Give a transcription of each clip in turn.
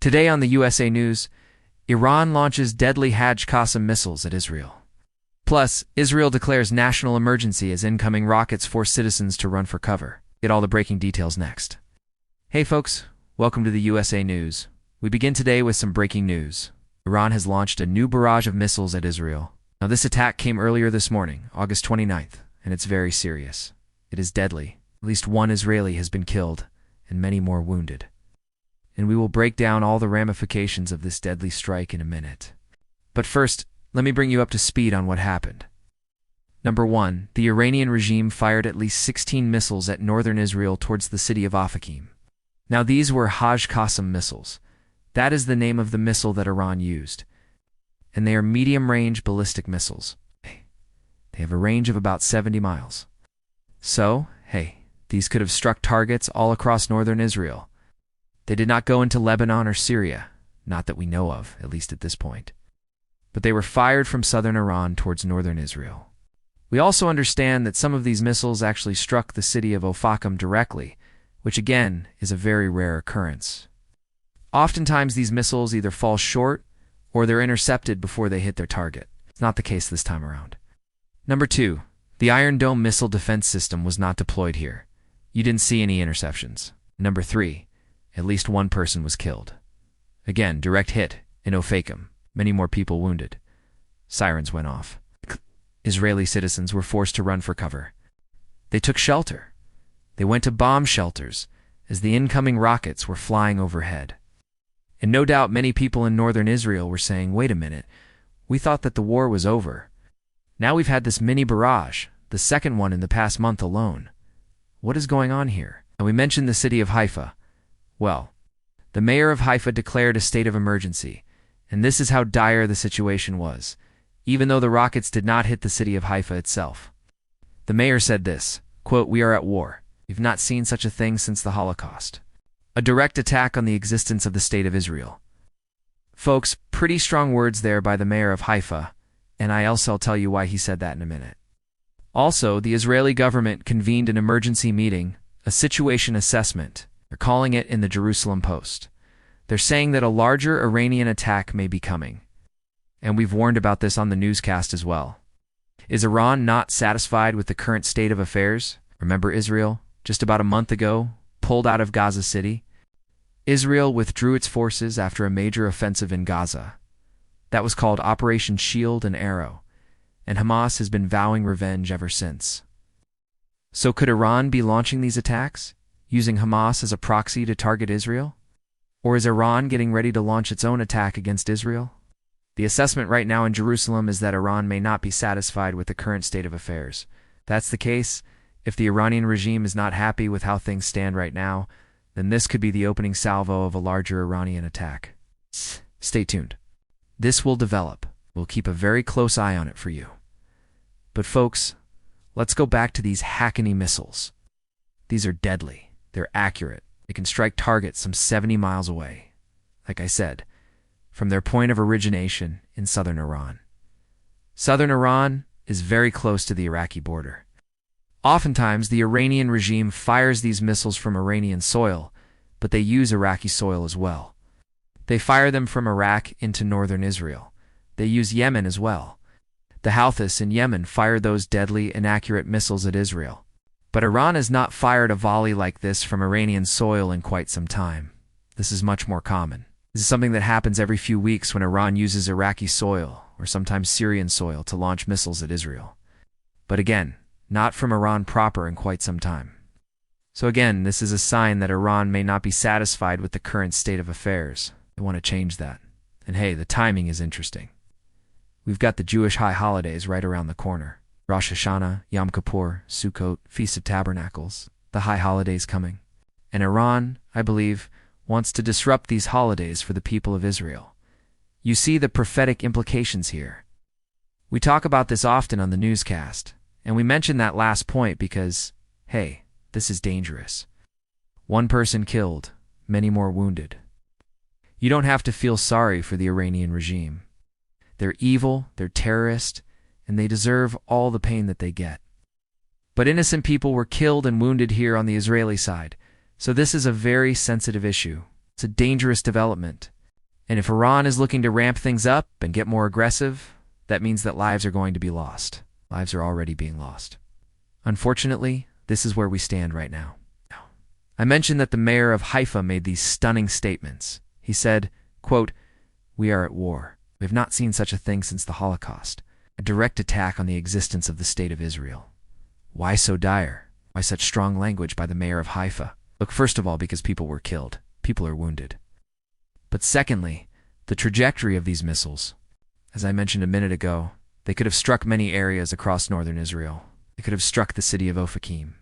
Today on the USA News, Iran launches deadly Haj Qassem missiles at Israel. Plus, Israel declares national emergency as incoming rockets force citizens to run for cover. Get all the breaking details next. Hey folks, welcome to the USA News. We begin today with some breaking news. Iran has launched a new barrage of missiles at Israel. Now this attack came earlier this morning, August 29th, and it's very serious. It is deadly. At least one Israeli has been killed, and many more wounded. And we will break down all the ramifications of this deadly strike in a minute. But first, let me bring you up to speed on what happened. Number 1. The Iranian regime fired at least 16 missiles at northern Israel towards the city of Ofakim. Now these were Haj Qassem missiles. That is the name of the missile that Iran used. And they are medium-range ballistic missiles. They have a range of about 70 miles. So, these could have struck targets all across northern Israel. They did not go into Lebanon or Syria, not that we know of, at least at this point. But they were fired from southern Iran towards northern Israel. We also understand that some of these missiles actually struck the city of Ofakim directly, which again is a very rare occurrence. Oftentimes these missiles either fall short or they're intercepted before they hit their target. It's not the case this time around. Number 2. The Iron Dome missile defense system was not deployed here. You didn't see any interceptions. Number 3. At least one person was killed. Again, direct hit in Ofakim. Many more people wounded. Sirens went off. Israeli citizens were forced to run for cover. They took shelter. They went to bomb shelters as the incoming rockets were flying overhead. And no doubt many people in northern Israel were saying, wait a minute, we thought that the war was over. Now we've had this mini barrage, the second one in the past month alone. What is going on here? And we mentioned the city of Haifa. Well, the mayor of Haifa declared a state of emergency, and this is how dire the situation was, even though the rockets did not hit the city of Haifa itself. The mayor said this, quote, "We are at war. We've not seen such a thing since the Holocaust." A direct attack on the existence of the state of Israel. Folks, pretty strong words there by the mayor of Haifa, and I'll tell you why he said that in a minute. Also, the Israeli government convened an emergency meeting, a situation assessment. They're calling it in the Jerusalem Post. They're saying that a larger Iranian attack may be coming. And we've warned about this on the newscast as well. Is Iran not satisfied with the current state of affairs? Remember Israel, just about a month ago, pulled out of Gaza City? Israel withdrew its forces after a major offensive in Gaza. That was called Operation Shield and Arrow, and Hamas has been vowing revenge ever since. So could Iran be launching these attacks, using Hamas as a proxy to target Israel? Or is Iran getting ready to launch its own attack against Israel? The assessment right now in Jerusalem is that Iran may not be satisfied with the current state of affairs. If that's the case, if the Iranian regime is not happy with how things stand right now, then this could be the opening salvo of a larger Iranian attack. Stay tuned. This will develop. We'll keep a very close eye on it for you. But folks, let's go back to these Haqqani missiles. These are deadly. They're accurate. They can strike targets some 70 miles away. Like I said, from their point of origination in southern Iran. Southern Iran is very close to the Iraqi border. Oftentimes, the Iranian regime fires these missiles from Iranian soil, but they use Iraqi soil as well. They fire them from Iraq into northern Israel. They use Yemen as well. The Houthis in Yemen fired those deadly, inaccurate missiles at Israel. But Iran has not fired a volley like this from Iranian soil in quite some time. This is much more common. This is something that happens every few weeks when Iran uses Iraqi soil, or sometimes Syrian soil, to launch missiles at Israel. But again, not from Iran proper in quite some time. So again, this is a sign that Iran may not be satisfied with the current state of affairs. They want to change that. And hey, the timing is interesting. We've got the Jewish high holidays right around the corner. Rosh Hashanah, Yom Kippur, Sukkot, Feast of Tabernacles, the high holidays coming. And Iran, I believe, wants to disrupt these holidays for the people of Israel. You see the prophetic implications here. We talk about this often on the newscast, and we mention that last point because, hey, this is dangerous. One person killed, many more wounded. You don't have to feel sorry for the Iranian regime. They're evil, they're terrorist, and they deserve all the pain that they get. But innocent people were killed and wounded here on the Israeli side, so this is a very sensitive issue. It's a dangerous development. And if Iran is looking to ramp things up and get more aggressive, that means that lives are going to be lost. Lives are already being lost. Unfortunately, this is where we stand right now. I mentioned that the mayor of Haifa made these stunning statements. He said, quote, "We are at war. We have not seen such a thing since the Holocaust. A direct attack on the existence of the state of Israel." Why so dire? Why such strong language by the mayor of Haifa? Look, first of all, because people were killed. People are wounded. But secondly, the trajectory of these missiles. As I mentioned a minute ago, they could have struck many areas across northern Israel. They could have struck the city of Ofakim.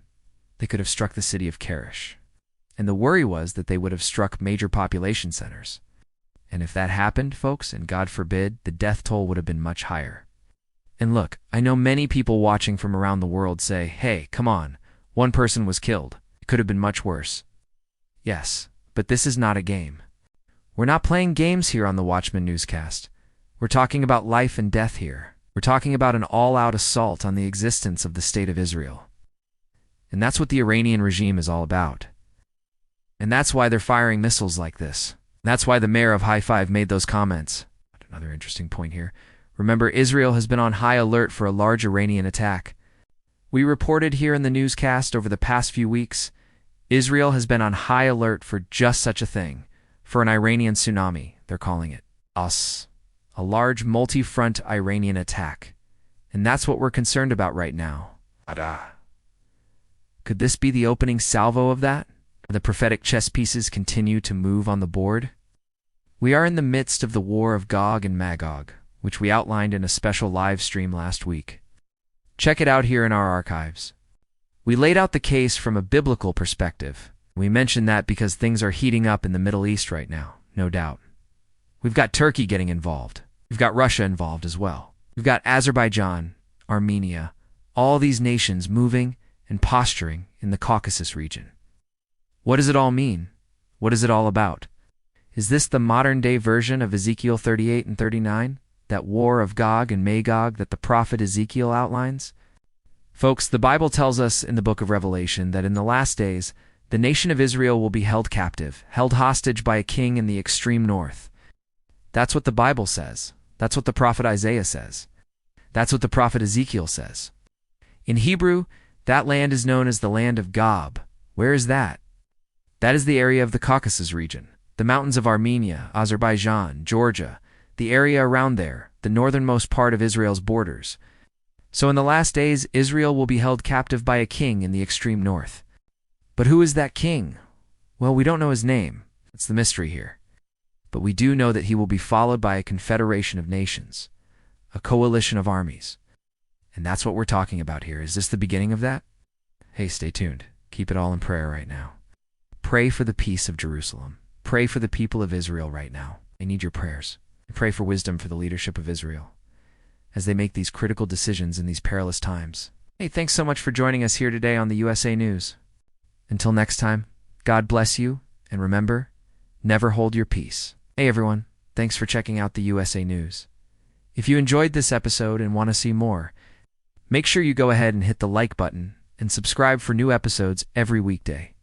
They could have struck the city of Kerish. And the worry was that they would have struck major population centers. And if that happened, folks, and God forbid, the death toll would have been much higher. And look, I know many people watching from around the world say, hey, come on, one person was killed. It could have been much worse. Yes, but this is not a game. We're not playing games here on the Watchman newscast. We're talking about life and death here. We're talking about an all-out assault on the existence of the state of Israel. And that's what the Iranian regime is all about. And that's why they're firing missiles like this. That's why the mayor of Haifa made those comments. Another interesting point here. Remember, Israel has been on high alert for a large Iranian attack. We reported here in the newscast over the past few weeks, Israel has been on high alert for just such a thing, for an Iranian tsunami, they're calling it. A large multi-front Iranian attack. And that's what we're concerned about right now. Could this be the opening salvo of that? The prophetic chess pieces continue to move on the board? We are in the midst of the war of Gog and Magog, which we outlined in a special live stream last week. Check it out here in our archives. We laid out the case from a biblical perspective. We mentioned that because things are heating up in the Middle East right now, no doubt. We've got Turkey getting involved. We've got Russia involved as well. We've got Azerbaijan, Armenia, all these nations moving and posturing in the Caucasus region. What does it all mean? What is it all about? Is this the modern-day version of Ezekiel 38 and 39? That war of Gog and Magog that the prophet Ezekiel outlines? Folks, the Bible tells us in the book of Revelation that in the last days, the nation of Israel will be held captive, held hostage by a king in the extreme north. That's what the Bible says. That's what the prophet Isaiah says. That's what the prophet Ezekiel says. In Hebrew, that land is known as the land of Gob. Where is that? That is the area of the Caucasus region, the mountains of Armenia, Azerbaijan, Georgia, the area around there, the northernmost part of Israel's borders. So in the last days, Israel will be held captive by a king in the extreme north. But who is that king? Well, we don't know his name. That's the mystery here. But we do know that he will be followed by a confederation of nations, a coalition of armies. And that's what we're talking about here. Is this the beginning of that? Hey, stay tuned. Keep it all in prayer right now. Pray for the peace of Jerusalem. Pray for the people of Israel right now. I need your prayers. And pray for wisdom for the leadership of Israel as they make these critical decisions in these perilous times. Hey, thanks so much for joining us here today on the USA News. Until next time, God bless you, and remember, never hold your peace. Hey everyone, thanks for checking out the USA News. If you enjoyed this episode and want to see more, make sure you go ahead and hit the like button and subscribe for new episodes every weekday.